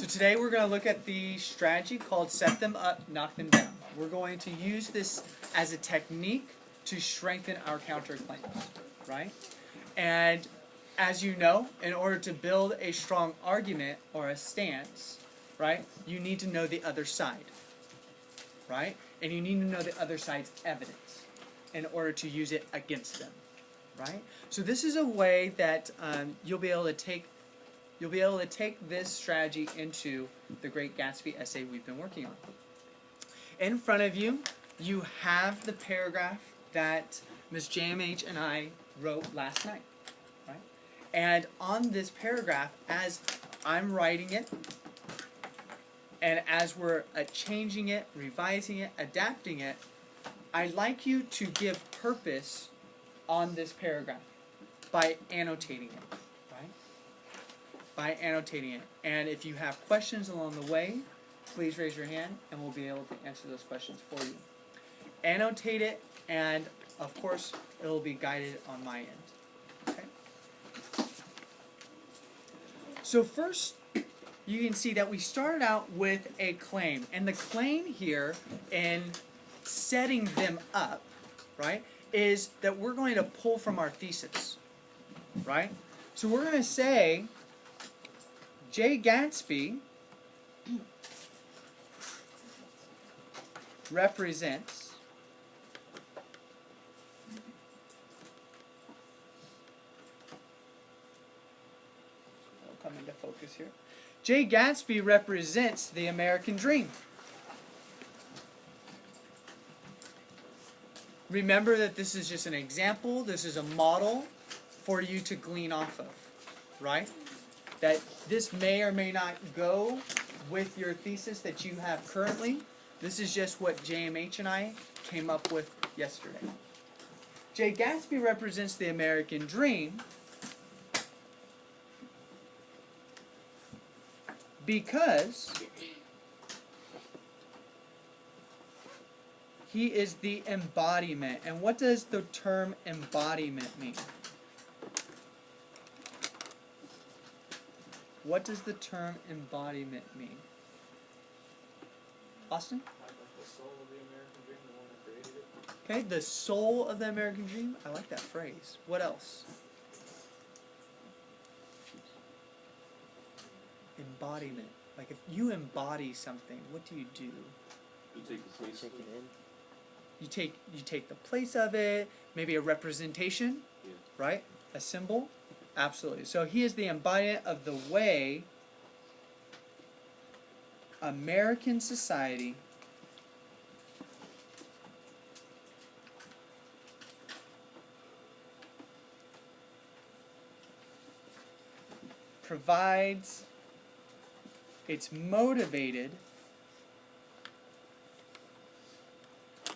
today we're going to look at the strategy called set them up, knock them down. We're going to use this as a technique to strengthen our counterclaims, right? And as you know, in order to build a strong argument or a stance, right, you need to know the other side, right? And you need to know the other side's evidence in order to use it against them, right? So this is a way that you'll be able to take this strategy into the Great Gatsby essay we've been working on. In front of you, you have the paragraph that Ms. JMH and I wrote last night, right? And on this paragraph, as I'm writing it, and as we're changing it, revising it, adapting it, I'd like you to give purpose on this paragraph by annotating it, right? By annotating it. And if you have questions along the way, please raise your hand and we'll be able to answer those questions for you. Annotate it, and of course, it'll be guided on my end. Okay? So first, you can see that we started out with a claim. And the claim here in setting them up, right, is that we're going to pull from our thesis, right? So we're going to say Jay Gatsby represents I'll come into focus here. Jay Gatsby represents the American dream. Remember that this is just an example, this is a model for you to glean off of, right? That this may or may not go with your thesis that you have currently. This is just what JMH and I came up with yesterday. Jay Gatsby represents the American dream because he is the embodiment. And what does the term embodiment mean? What does the term embodiment mean? Austin? The soul of the American dream, the one that created it. Okay, the soul of the American dream. I like that phrase. What else? Embodiment. Like if you embody something, what do? You take the place of it. You take the place of it, maybe a representation, Yeah. right? A symbol. Absolutely. So he is the embodiment of the way American society provides its motivated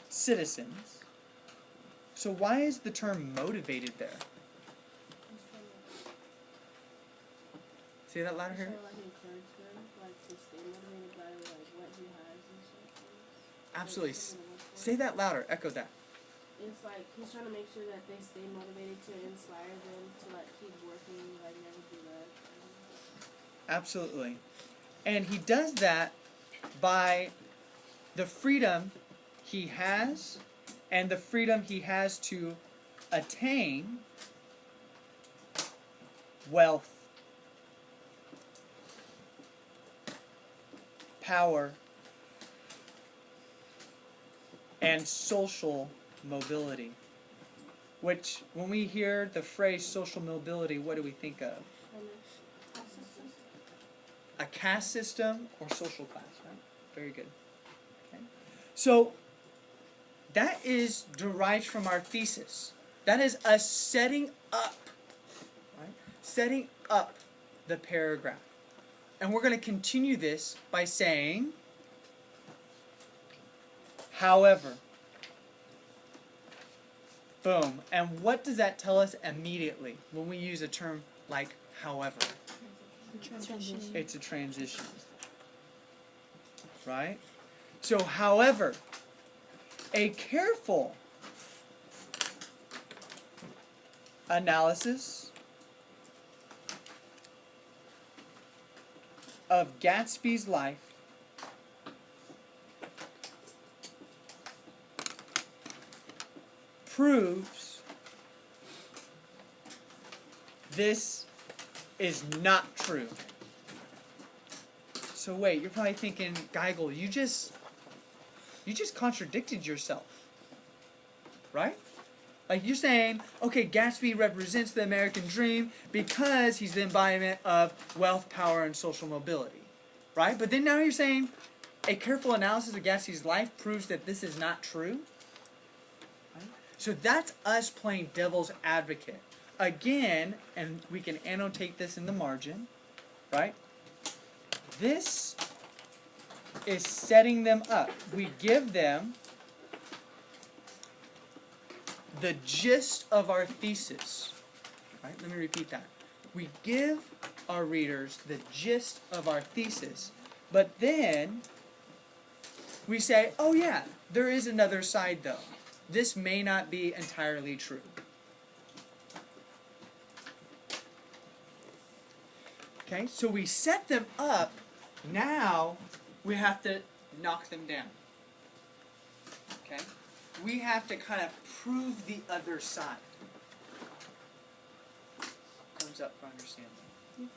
citizens. So why is the term motivated there? Say that louder here. Absolutely. Say that louder. Echo that. It's like he's trying to make sure that they stay motivated to inspire them to like keep working, like never give up. Absolutely. And he does that by the freedom he has and the freedom he has to attain wealth, power, and social mobility. Which, when we hear the phrase social mobility, what do we think of? A caste system or social class, right? Very good. Okay. So, that is derived from our thesis. That is us setting up, right? Setting up the paragraph. And we're going to continue this by saying, however. Boom. And what does that tell us immediately when we use a term like however? Transition. It's a transition. Right? So, however, a careful analysis of Gatsby's life proves this is not true. So wait, you're probably thinking, Geigel, you just contradicted yourself, right? Like you're saying, okay, Gatsby represents the American dream because he's the embodiment of wealth, power, and social mobility, right? But then now you're saying a careful analysis of Gatsby's life proves that this is not true. Right? So that's us playing devil's advocate. Again, and we can annotate this in the margin, right? This is setting them up. We give them the gist of our thesis. Right? Let me repeat that. We give our readers the gist of our thesis, but then we say, oh yeah, there is another side though. This may not be entirely true. Okay, so we set them up. Now we have to knock them down. Okay? We have to kind of prove the other side. Thumbs up for understanding. Okay?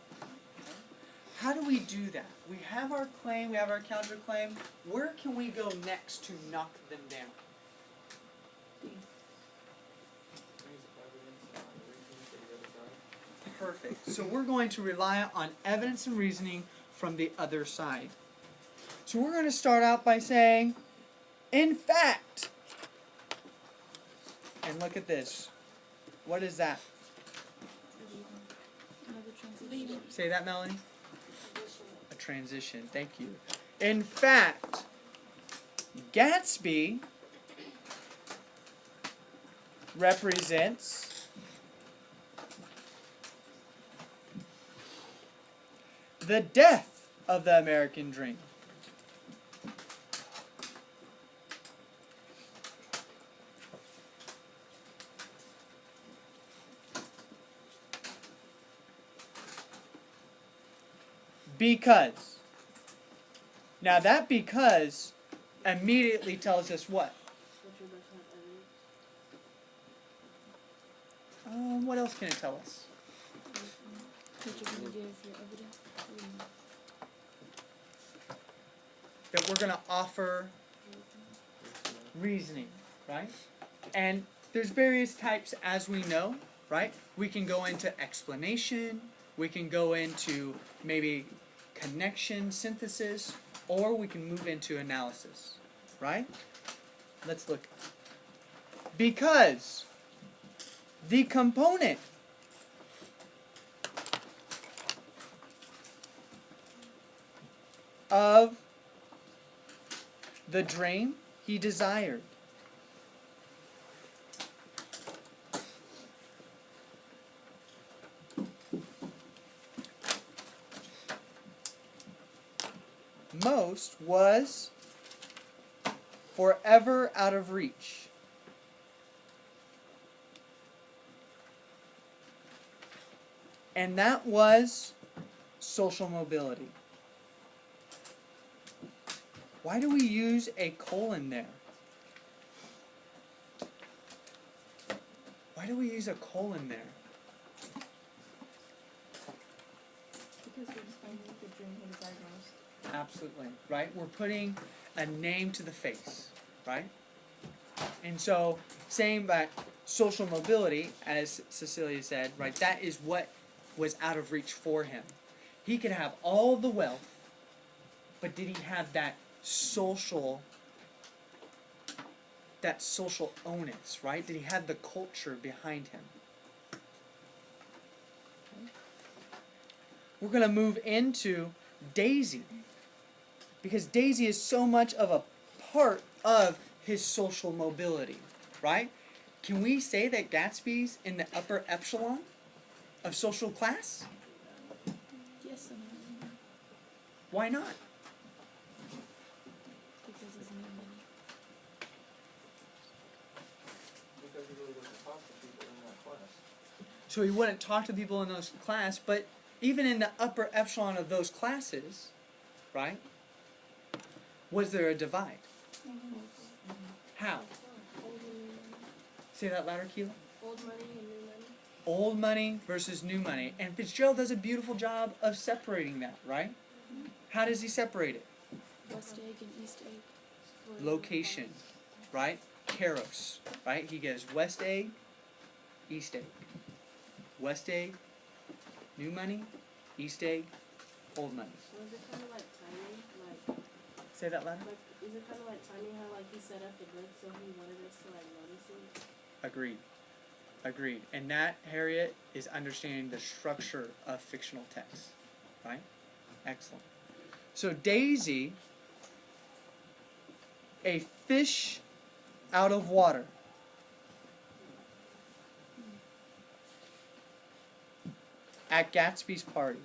How do we do that? We have our claim, we have our counterclaim. Where can we go next to knock them down? Perfect. So we're going to rely on evidence and reasoning from the other side. So we're going to start out by saying, in fact, and look at this. What is that? Another translation. Say that, Melanie. A transition. Thank you. In fact, Gatsby represents the death of the American dream. Because. Now that because immediately tells us what? What else can it tell us? That you're gonna give your evidence. That we're going to offer reasoning, right? And there's various types as we know, right? We can go into explanation, we can go into maybe connection, synthesis, or we can move into analysis, right? Let's look. Because the component of the dream he desired most was forever out of reach. And that was social mobility. Why do we use a colon there? Why do we use a colon there? Because we're explaining the dream he desired most. Absolutely, right? We're putting a name to the face, right? And so, saying that social mobility, as Cecilia said, right, that is what was out of reach for him. He could have all the wealth, but did he have that social onus, right? Did he have the culture behind him? Okay. We're going to move into Daisy, because Daisy is so much of a part of his social mobility, right? Can we say that Gatsby's in the upper echelon of social class? Yes and no. Why not? Because he's made money. Because he really doesn't talk to people in that class. So he wouldn't talk to people in those class, but even in the upper echelon of those classes, right? Was there a divide? How? Old and new money. Say that louder, Keela. Old money and new money. Old money versus new money. And Fitzgerald does a beautiful job of separating that, right? How does he separate it? West egg and east egg. Location, right? Keros, right? He gives West egg, East egg. West egg, new money, East egg, old money. Was it kind of like timing? Say that louder. Like, is it kind of like timing how like he set up the book so he wanted us to like notice it? Agreed. Agreed. And that, Harriet, is understanding the structure of fictional text. Right? Excellent. So Daisy, a fish out of water. At Gatsby's party.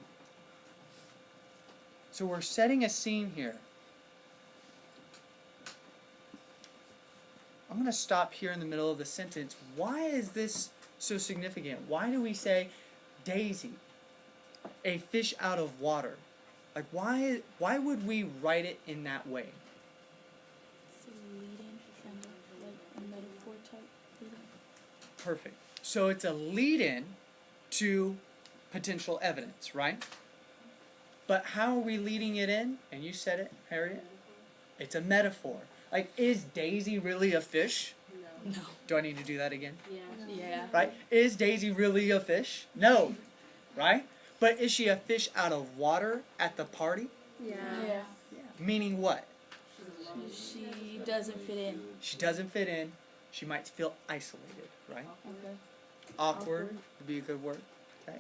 So we're setting a scene here. I'm going to stop here in the middle of the sentence. Why is this so significant? Why do we say Daisy, a fish out of water? Like why would we write it in that way? It's a lead-in, kind of like a metaphor type lead-in. Perfect. So it's a lead-in to potential evidence, right? But how are we leading it in? And you said it, Harriet. It's a metaphor. Like, is Daisy really a fish? No. No. Do I need to do that again? Yeah. Yeah. Right? Is Daisy really a fish? No. Right? But is she a fish out of water at the party? Yeah. Yeah. Meaning what? She doesn't fit in. She doesn't fit in. She might feel isolated, right? Okay. Awkward would be a good word. Okay.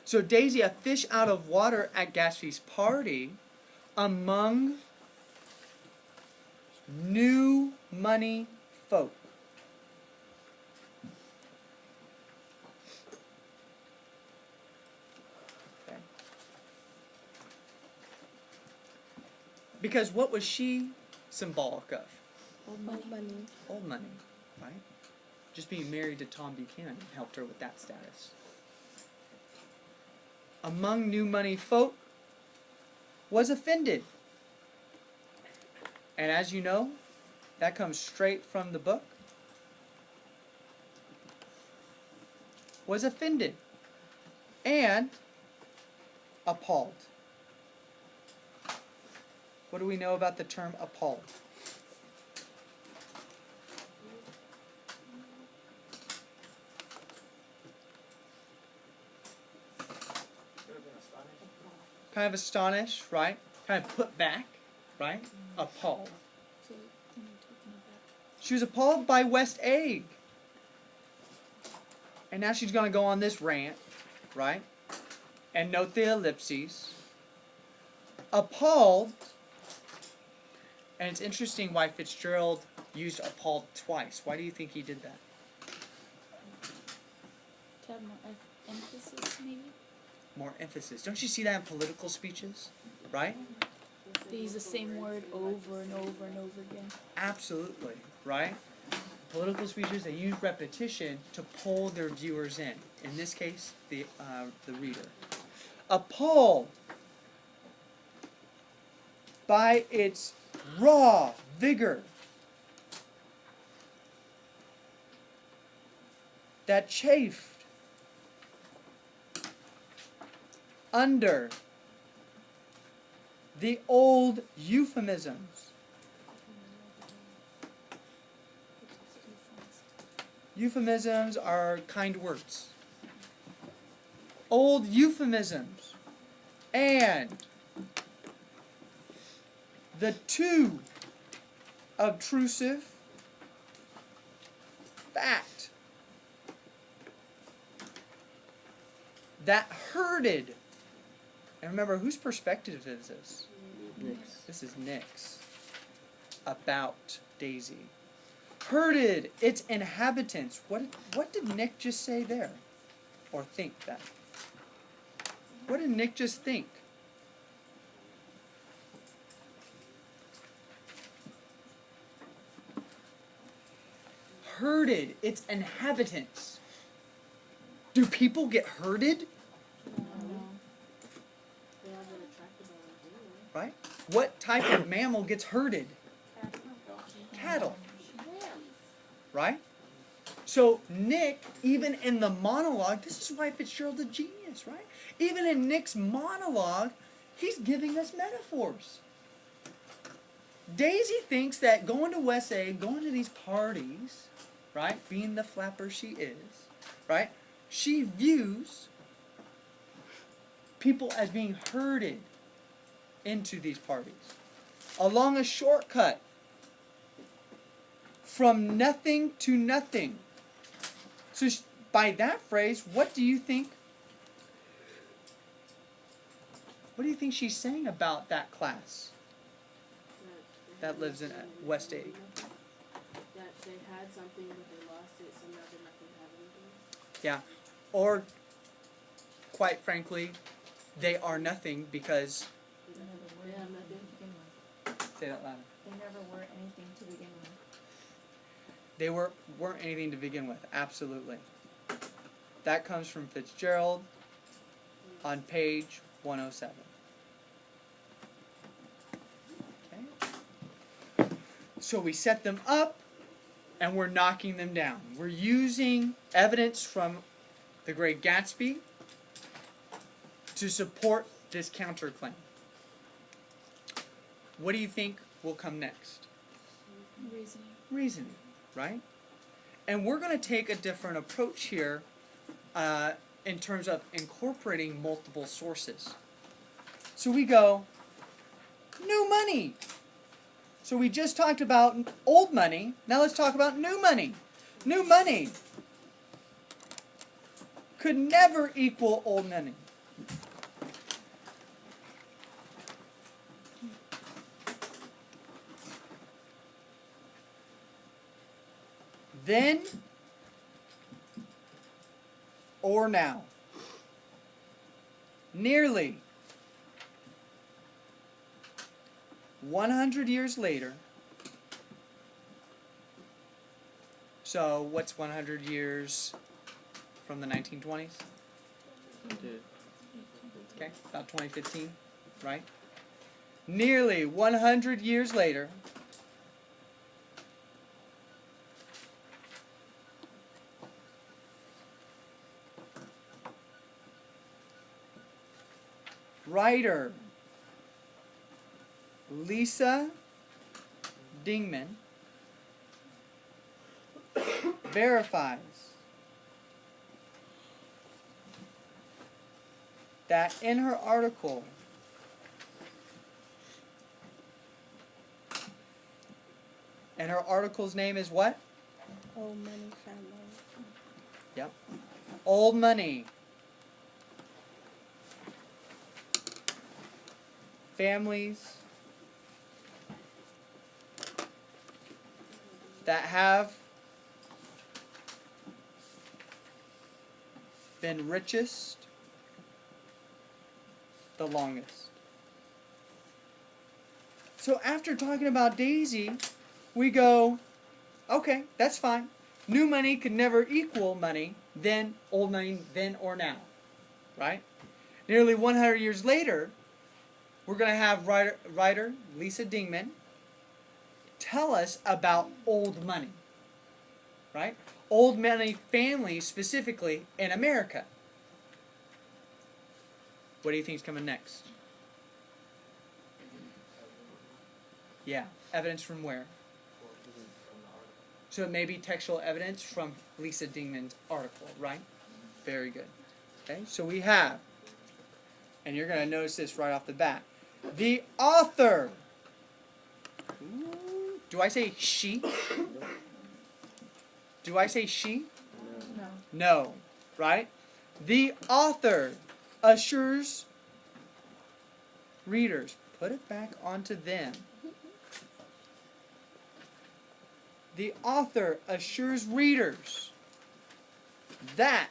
So Daisy, a fish out of water at Gatsby's party, among new money folk. Okay. Because what was she symbolic of? Old money. Old money, right? Just being married to Tom Buchanan helped her with that status. Among new money folk was offended. And as you know, that comes straight from the book. Was offended and appalled. What do we know about the term appalled? Could have been astonished. Kind of astonished, right? Kind of put back, right? Appalled. So, taken aback. She was appalled by West Egg. And now she's going to go on this rant, right? And note the ellipses. Appalled. And it's interesting why Fitzgerald used appalled twice. Why do you think he did that? To have more emphasis, maybe? More emphasis. Don't you see that in political speeches? Right? They use the same word over and over and over again. Absolutely. Right? Political speeches, they use repetition to pull their viewers in. In this case, the reader. Appalled by its raw vigor that chafed under the old euphemisms. Euphemisms are kind words. Old euphemisms. And the too obtrusive fact that hurted. And remember, whose perspective is this? Nick's. This is Nick's. About Daisy. Herded its inhabitants. What did Nick just say there? Or think that? What did Nick just think? Herded its inhabitants. Do people get herded? No. right? What type of mammal gets herded? Cattle, right? So Nick, even in the monologue, this is why Fitzgerald's a genius, right? Even in Nick's monologue, he's giving us metaphors. Daisy thinks that going to West A, going to these parties, right, being the flapper she is, right, she views people as being herded into these parties along a shortcut from nothing to nothing. So by that phrase, what do you think she's saying about that class that lives in West 80? That they had something but they lost it, so now they're not going to have anything. Yeah. Or, quite frankly, they are nothing because... They never were They have anything nothing. to begin with. Say that louder. They never were anything to begin with. They weren't anything to begin with. Absolutely. That comes from Fitzgerald on page 107. Okay. So we set them up and we're knocking them down. We're using evidence from The Great Gatsby to support this counterclaim. What do you think will come next? Reasoning. Reasoning, right? And we're going to take a different approach here in terms of incorporating multiple sources. So we go, new money. So we just talked about old money. Now let's talk about new money. New money could never equal old money. Then or now. Nearly 100 years later. So what's 100 years from the 1920s? Okay, about 2015, right? Nearly 100 years later, writer Lisa Dingman verifies that in her article, and her article's name is what? Old Money Family. Yep. Old Money. Families that have been richest the longest. So after talking about Daisy, we go, okay, that's fine. New money could never equal money, then old money, then or now. Right? Nearly 100 years later, we're going to have writer Lisa Dingman tell us about old money. Right? Old money families specifically in America. What do you think is coming next? Yeah, evidence from where? So it may be textual evidence from Lisa Dingman's article, right? Very good. Okay, so we have, and you're going to notice this right off the bat, the author. Do I say she? Do I say she? No. No, right? The author assures readers, put it back onto them. The author assures readers that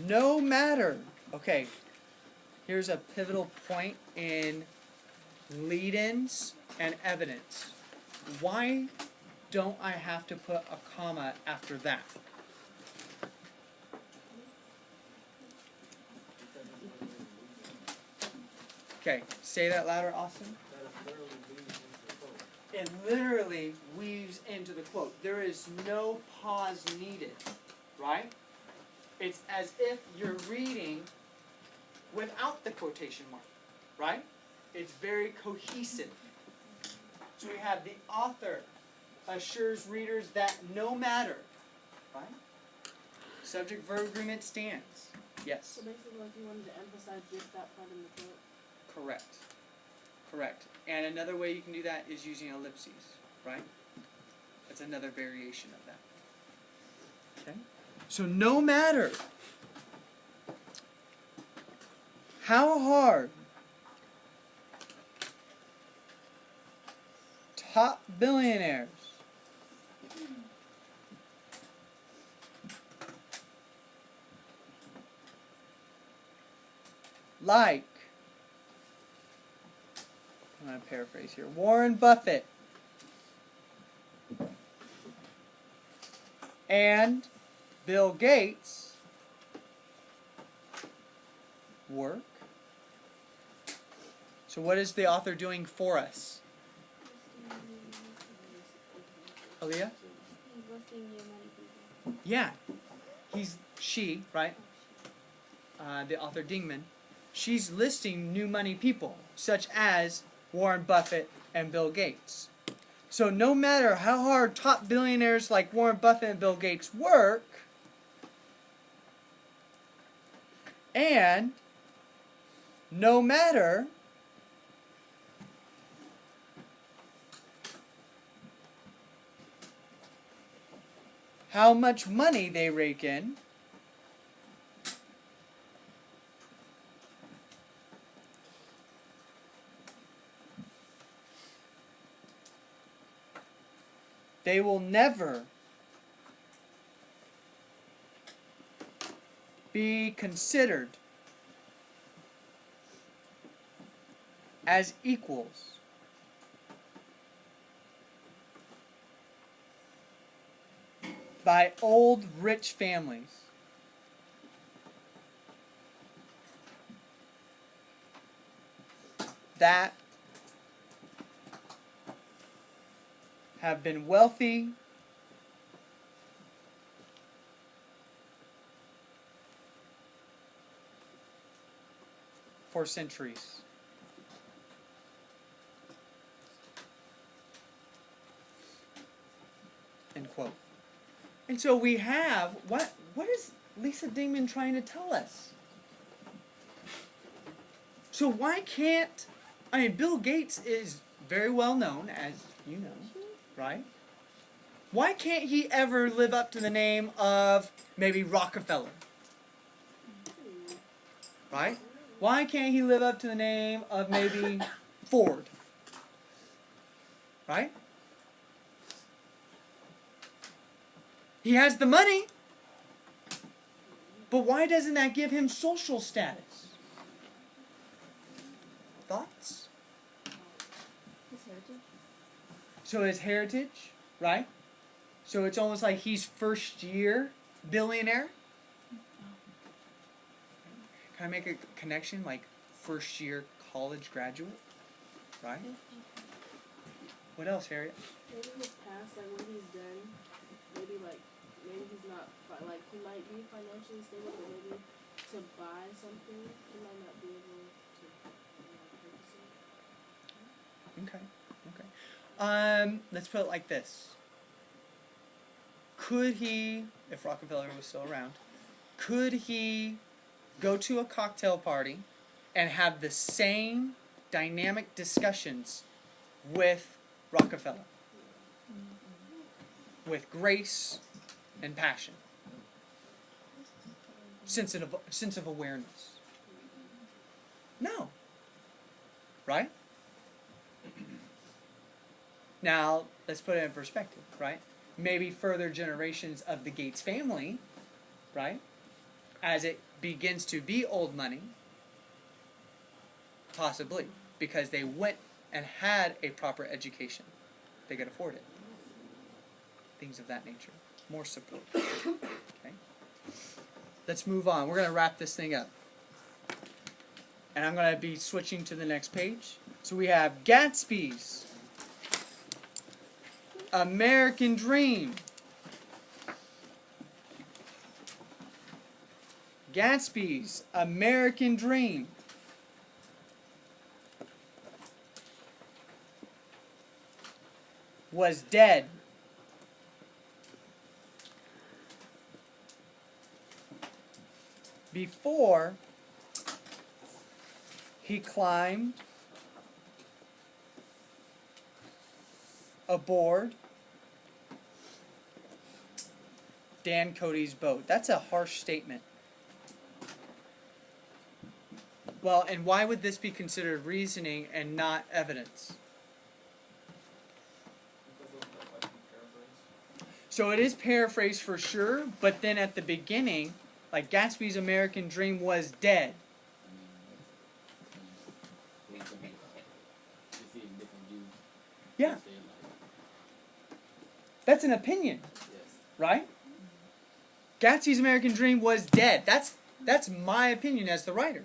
no matter, okay, here's a pivotal point in lead-ins and evidence. Why don't I have to put a comma after that? Okay, say that louder, Austin. That it thoroughly leads into the quote. It literally weaves into the quote. There is no pause needed, right? It's as if you're reading without the quotation mark, right? It's very cohesive. So we have the author assures readers that no matter, right? Subject-verb agreement stands. Yes. So basically, like, you wanted to emphasize just that part in the quote. Correct. Correct. And another way you can do that is using ellipses, right? That's another variation of that. Okay? So no matter how hard top billionaires like, I'm going to paraphrase here, Warren Buffett and Bill Gates work. So what is the author doing for us? Aaliyah? He's listing new money people. Yeah. She, right? The author Dingman. She's listing new money people, such as Warren Buffett and Bill Gates. So no matter how hard top billionaires like Warren Buffett and Bill Gates work, and no matter how much money they rake in, they will never be considered as equals by old rich families. That have been wealthy for centuries. End quote. And so we have, what is Lisa Dingman trying to tell us? So why can't, Bill Gates is very well known, as you know, right? Why can't he ever live up to the name of maybe Rockefeller? Right? Why can't he live up to the name of maybe Ford? Right? He has the money, but why doesn't that give him social status? Thoughts? His heritage. So his heritage, right? So it's almost like he's first year billionaire. Can I make a connection like first year college graduate? Right? What else, Harriet? Maybe his past, like what he's done, maybe he's not, like he might be financially stable, but maybe to buy something, he might not be able to purchase it. Okay. Let's put it like this. Could he, if Rockefeller was still around, could he go to a cocktail party and have the same dynamic discussions with Rockefeller? With grace and passion. Sense of awareness. No. Right? Now, let's put it in perspective, right? Maybe further generations of the Gates family, right? As it begins to be old money, possibly, because they went and had a proper education. They could afford it. Things of that nature. More support. Okay? Let's move on. We're going to wrap this thing up. And I'm going to be switching to the next page. So we have Gatsby's American Dream. Gatsby's American Dream was dead. Before he climbed aboard Dan Cody's boat. That's a harsh statement. Well, and why would this be considered reasoning and not evidence? So it is paraphrased for sure, but then at the beginning, like Gatsby's American Dream was dead. Yeah. That's an opinion, right? Gatsby's American Dream was dead. That's my opinion as the writer.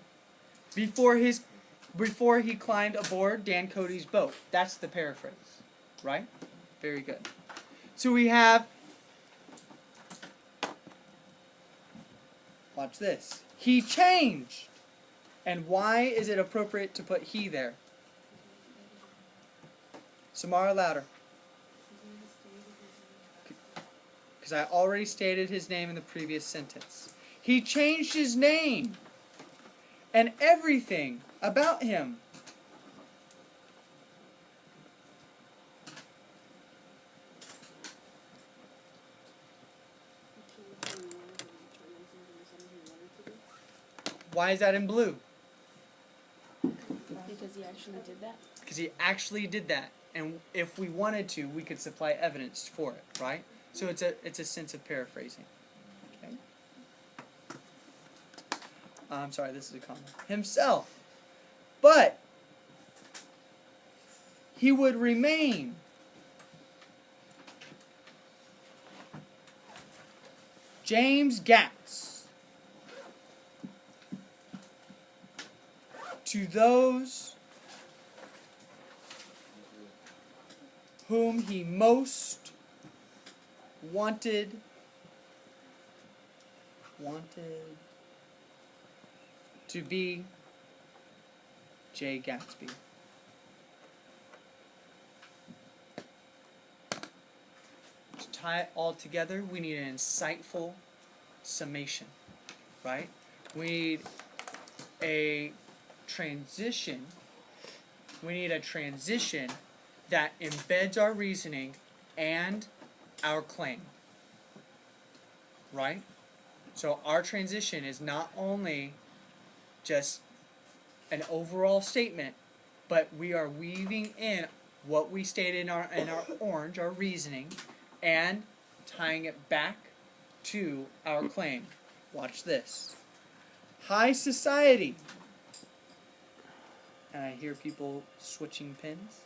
Before he climbed aboard Dan Cody's boat. That's the paraphrase, right? Very good. So we have, watch this. He changed. And why is it appropriate to put he there? Samara, louder. Because I already stated his name in the previous sentence. He changed his name and everything about him. Why is that in blue? Because he actually did that. Because he actually did that. And if we wanted to, we could supply evidence for it, right? So it's a sense of paraphrasing. Okay. I'm sorry, this is a comma. Himself. But he would remain. James Gatz. To those whom he most wanted to be Jay Gatsby. To tie it all together, we need an insightful summation, right? We need a transition. We need a transition that embeds our reasoning and our claim, right? So our transition is not only just an overall statement, but we are weaving in what we stated in our orange, our reasoning, and tying it back to our claim. Watch this. High society. And I hear people switching pins.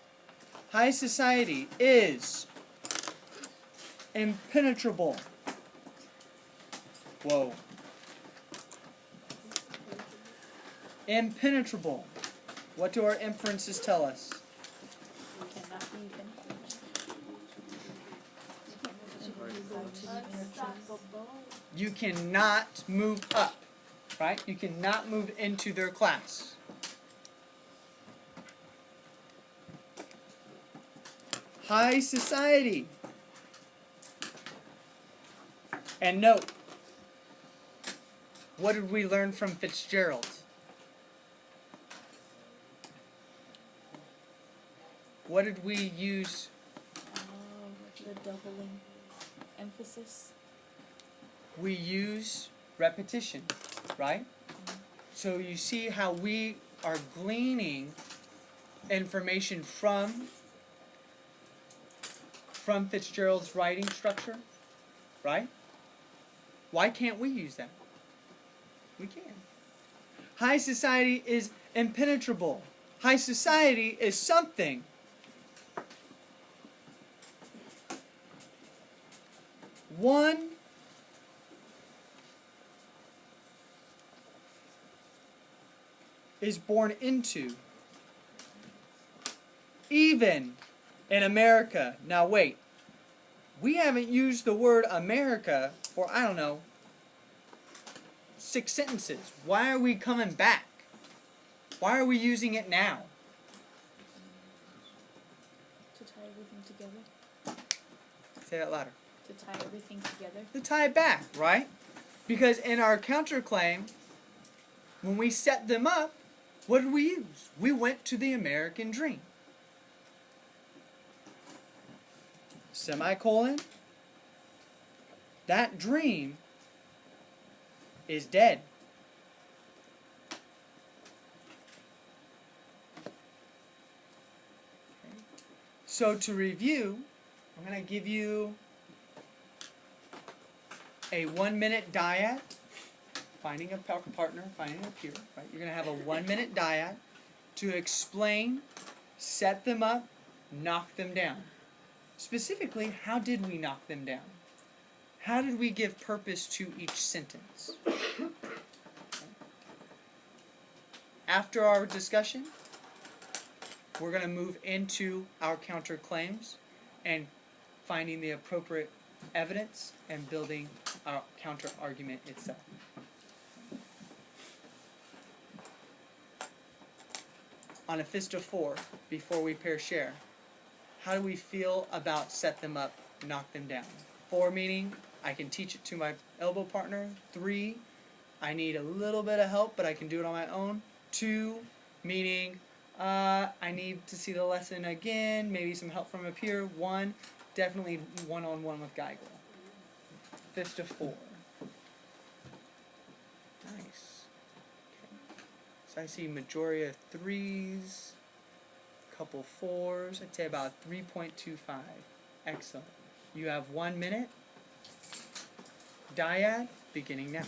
High society is impenetrable. Whoa. Impenetrable. What do our inferences tell us? Unstoppable. You cannot move up, right? You cannot move into their class. High society. And note, what did we learn from Fitzgerald? What did we use? The doubling emphasis. We use repetition, right? So you see how we are gleaning information from Fitzgerald's writing structure, right? Why can't we use that? We can. High society is impenetrable. High society is something. One is born into. Even in America. Now wait. We haven't used the word America for, I don't know, 6 sentences. Why are we coming back? Why are we using it now? To tie everything together. Say that louder. To tie everything together. To tie it back, right? Because in our counterclaim, when we set them up, what did we use? We went to the American dream. Semicolon. That dream is dead. Okay. So to review, I'm going to give you a 1-minute dyad, finding a partner, finding a peer, right? You're going to have a 1-minute dyad to explain, set them up, knock them down. Specifically, how did we knock them down? How did we give purpose to each sentence? After our discussion, we're going to move into our counterclaims and finding the appropriate evidence and building our counter argument itself. On a fist of 4, before we pair share, how do we feel about set them up, knock them down? 4 meaning I can teach it to my elbow partner. 3, I need a little bit of help, but I can do it on my own. 2, meaning I need to see the lesson again, maybe some help from a peer. 1, definitely one-on-one with Geigel. Fist of 4. Nice. Okay. So I see majority of 3s, couple 4s. I'd say about 3.25. Excellent. You have 1 minute. Dyad, beginning now.